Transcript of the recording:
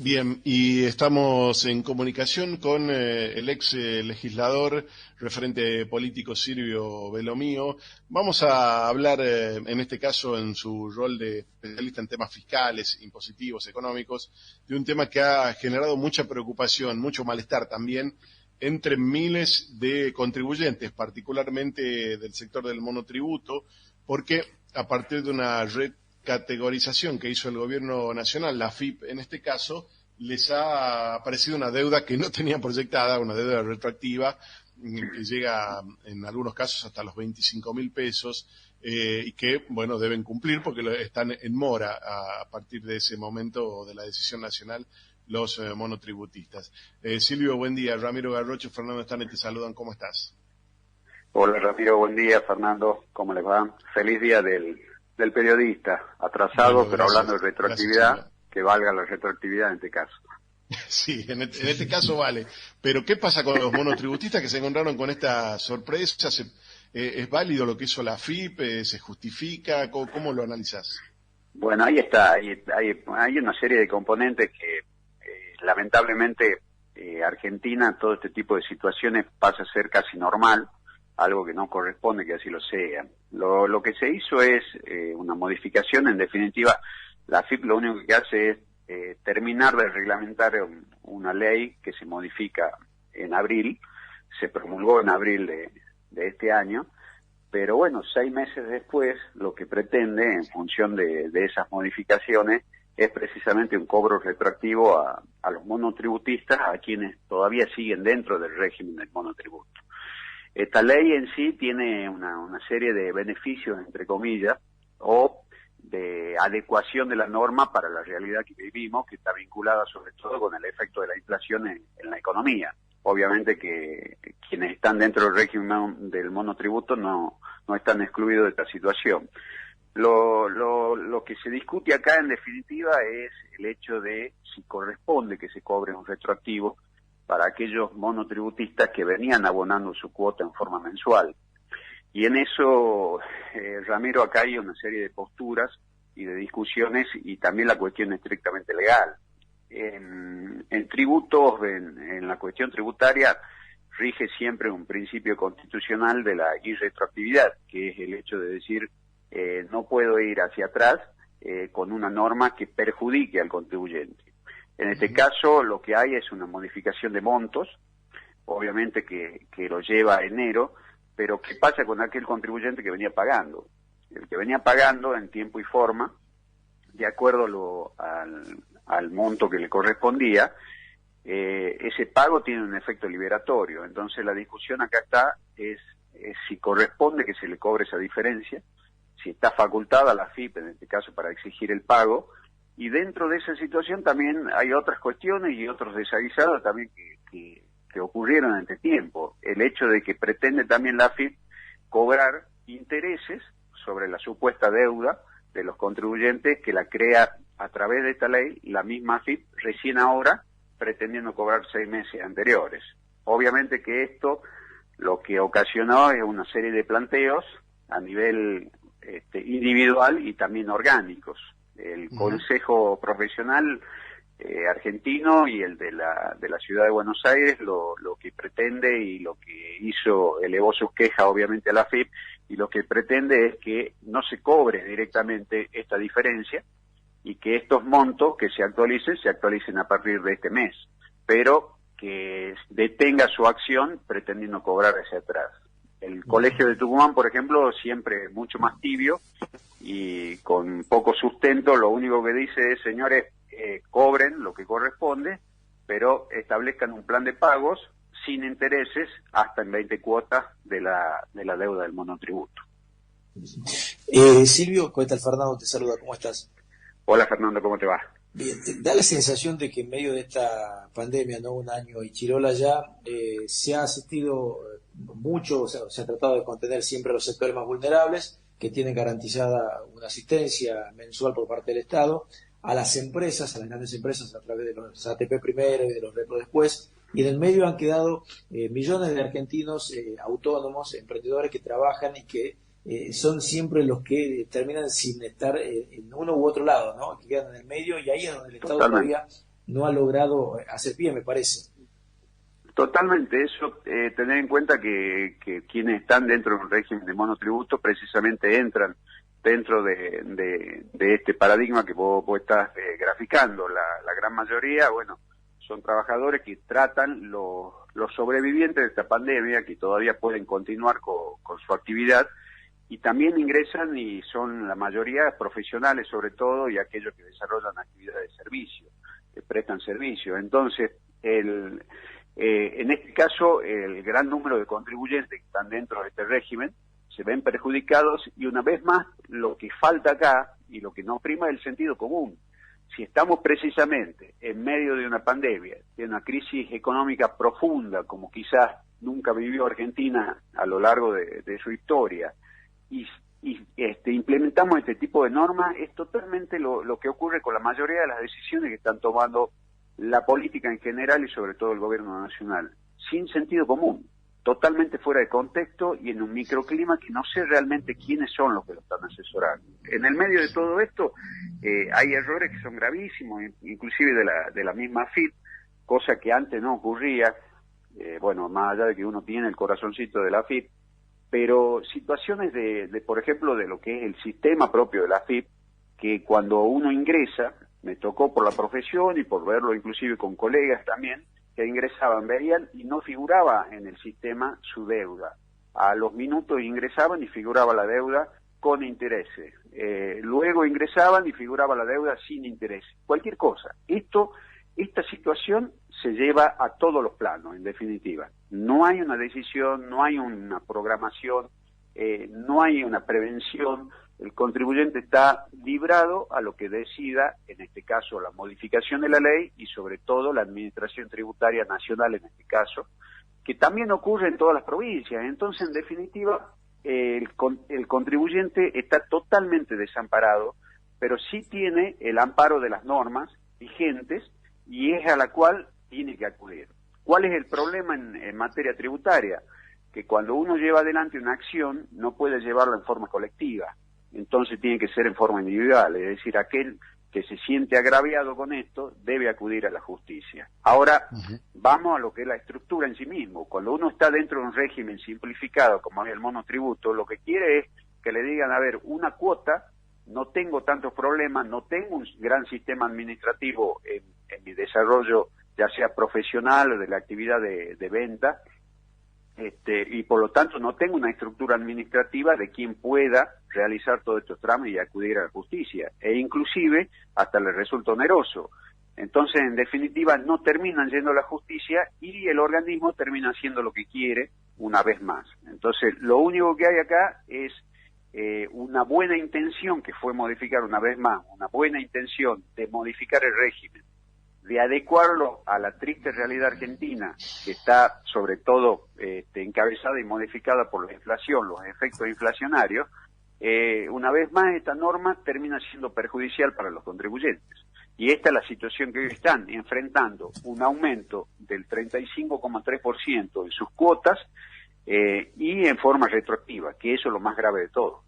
Bien, y estamos en comunicación con el ex legislador, referente político Silvio Belomío. Vamos a hablar, en este caso, en su rol de especialista en temas fiscales, impositivos, económicos, de un tema que ha generado mucha preocupación, mucho malestar también entre miles de contribuyentes, particularmente del sector del monotributo, porque a partir de una recategorización que hizo el gobierno nacional, la AFIP en este caso, les ha aparecido una deuda que no tenían proyectada, una deuda retroactiva, que llega en algunos casos hasta los 25.000 pesos, y que, bueno, deben cumplir porque están en mora a partir de ese momento de la decisión nacional los monotributistas. Silvio, buen día. Ramiro Garrocho, Fernando Stanley te saludan. ¿Cómo estás? Hola Ramiro, buen día. Fernando, ¿cómo les va? Feliz día del periodista, atrasado, Bueno, pero gracias, hablando de retroactividad, gracias, que valga la retroactividad en este caso. Sí, en este caso vale. Pero ¿qué pasa con los monotributistas que se encontraron con esta sorpresa? ¿Es válido lo que hizo la AFIP? ¿Se justifica? ¿Cómo lo analizás? Bueno, ahí está, hay una serie de componentes que lamentablemente Argentina, todo este tipo de situaciones pasa a ser casi normal, algo que no corresponde que así lo sea. Lo que se hizo es una modificación, en definitiva, la AFIP lo único que hace es terminar de reglamentar una ley que se modifica en abril, se promulgó en abril de este año, pero bueno, 6 meses después lo que pretende, en función de esas modificaciones, es precisamente un cobro retroactivo a los monotributistas, a quienes todavía siguen dentro del régimen del monotributo. Esta ley en sí tiene una serie de beneficios, entre comillas, o de adecuación de la norma para la realidad que vivimos, que está vinculada sobre todo con el efecto de la inflación en la economía. Obviamente que quienes están dentro del régimen del monotributo no están excluidos de esta situación. Lo que se discute acá, en definitiva, es el hecho de si corresponde que se cobre un retroactivo para aquellos monotributistas que venían abonando su cuota en forma mensual. Y en eso, Ramiro, acá hay una serie de posturas y de discusiones, y también la cuestión estrictamente legal. En tributos, en la cuestión tributaria, rige siempre un principio constitucional de la irretroactividad, que es el hecho de decir, no puedo ir hacia atrás con una norma que perjudique al contribuyente. En este caso, lo que hay es una modificación de montos, obviamente que lo lleva a enero, pero ¿qué pasa con aquel contribuyente que venía pagando? El que venía pagando en tiempo y forma, de acuerdo al monto que le correspondía, ese pago tiene un efecto liberatorio. Entonces la discusión acá es si corresponde que se le cobre esa diferencia, si está facultada la AFIP, en este caso, para exigir el pago, y dentro de esa situación también hay otras cuestiones y otros desaguisados también que ocurrieron en este tiempo. El hecho de que pretende también la AFIP cobrar intereses sobre la supuesta deuda de los contribuyentes que la crea a través de esta ley la misma AFIP recién ahora, pretendiendo cobrar 6 meses anteriores. Obviamente que esto lo que ocasionó es una serie de planteos a nivel individual y también orgánicos. El Consejo Profesional argentino y el de la Ciudad de Buenos Aires lo que pretende, y lo que hizo, elevó sus quejas obviamente a la AFIP, y lo que pretende es que no se cobre directamente esta diferencia y que estos montos que se actualicen a partir de este mes, pero que detenga su acción pretendiendo cobrar hacia atrás. El Colegio de Tucumán, por ejemplo, siempre mucho más tibio y con poco sustento, lo único que dice es, señores, cobren lo que corresponde, pero establezcan un plan de pagos sin intereses hasta en 20 cuotas de la deuda del monotributo. Silvio, ¿cómo estás? Fernando te saluda, ¿cómo estás? Hola Fernando, ¿cómo te va? Bien, da la sensación de que en medio de esta pandemia, ¿no? Un año y chirola ya, se ha asistido mucho, o sea, se ha tratado de contener siempre a los sectores más vulnerables, que tienen garantizada una asistencia mensual por parte del Estado, a las empresas, a las grandes empresas a través de los ATP primero y de los repro después, y en el medio han quedado millones de argentinos autónomos, emprendedores que trabajan y que son siempre los que terminan sin estar en uno u otro lado, ¿no? Que quedan en el medio, y ahí es donde el Estado todavía no ha logrado hacer pie, me parece. Totalmente, eso, tener en cuenta que quienes están dentro de un régimen de monotributo precisamente entran dentro de este paradigma que vos estás graficando. La gran mayoría, bueno, son trabajadores que tratan los sobrevivientes de esta pandemia, que todavía pueden continuar con su actividad, y también ingresan y son la mayoría profesionales sobre todo, y aquellos que desarrollan actividades de servicio, que prestan servicio. Entonces, en este caso, el gran número de contribuyentes que están dentro de este régimen se ven perjudicados, y una vez más, lo que falta acá y lo que nos prima es el sentido común. Si estamos precisamente en medio de una pandemia, de una crisis económica profunda, como quizás nunca vivió Argentina a lo largo de su historia, y implementamos este tipo de normas, es totalmente lo que ocurre con la mayoría de las decisiones que están tomando la política en general y sobre todo el gobierno nacional, sin sentido común, totalmente fuera de contexto y en un microclima que no sé realmente quiénes son los que lo están asesorando. En el medio de todo esto hay errores que son gravísimos, inclusive de la misma AFIP, cosa que antes no ocurría, bueno, más allá de que uno tiene el corazoncito de la AFIP, pero situaciones por ejemplo, de lo que es el sistema propio de la AFIP, que cuando uno ingresa, me tocó por la profesión y por verlo inclusive con colegas también, que ingresaban, veían y no figuraba en el sistema su deuda. A los minutos ingresaban y figuraba la deuda con intereses. Luego ingresaban y figuraba la deuda sin intereses. Cualquier cosa. Esta situación se lleva a todos los planos, en definitiva. No hay una decisión, no hay una programación, no hay una prevención. El contribuyente está librado a lo que decida, en este caso, la modificación de la ley y sobre todo la Administración Tributaria Nacional, en este caso, que también ocurre en todas las provincias. Entonces, en definitiva, el contribuyente está totalmente desamparado, pero sí tiene el amparo de las normas vigentes y es a la cual tiene que acudir. ¿Cuál es el problema en materia tributaria? Que cuando uno lleva adelante una acción, no puede llevarla en forma colectiva. Entonces tiene que ser en forma individual, es decir, aquel que se siente agraviado con esto debe acudir a la justicia. Ahora, vamos a lo que es la estructura en sí mismo. Cuando uno está dentro de un régimen simplificado como es el monotributo, lo que quiere es que le digan, a ver, una cuota, no tengo tantos problemas, no tengo un gran sistema administrativo en mi desarrollo, ya sea profesional o de la actividad de venta, y por lo tanto no tengo una estructura administrativa de quien pueda realizar todos estos trámites y acudir a la justicia, e inclusive hasta le resulta oneroso. Entonces, en definitiva, no terminan yendo a la justicia y el organismo termina haciendo lo que quiere una vez más. Entonces, lo único que hay acá es una buena intención, que fue modificar una vez más, una buena intención de modificar el régimen, de adecuarlo a la triste realidad argentina, que está sobre todo encabezada y modificada por la inflación, los efectos inflacionarios. Una vez más esta norma termina siendo perjudicial para los contribuyentes. Y esta es la situación que hoy están enfrentando, un aumento del 35,3% en sus cuotas y en forma retroactiva, que eso es lo más grave de todo.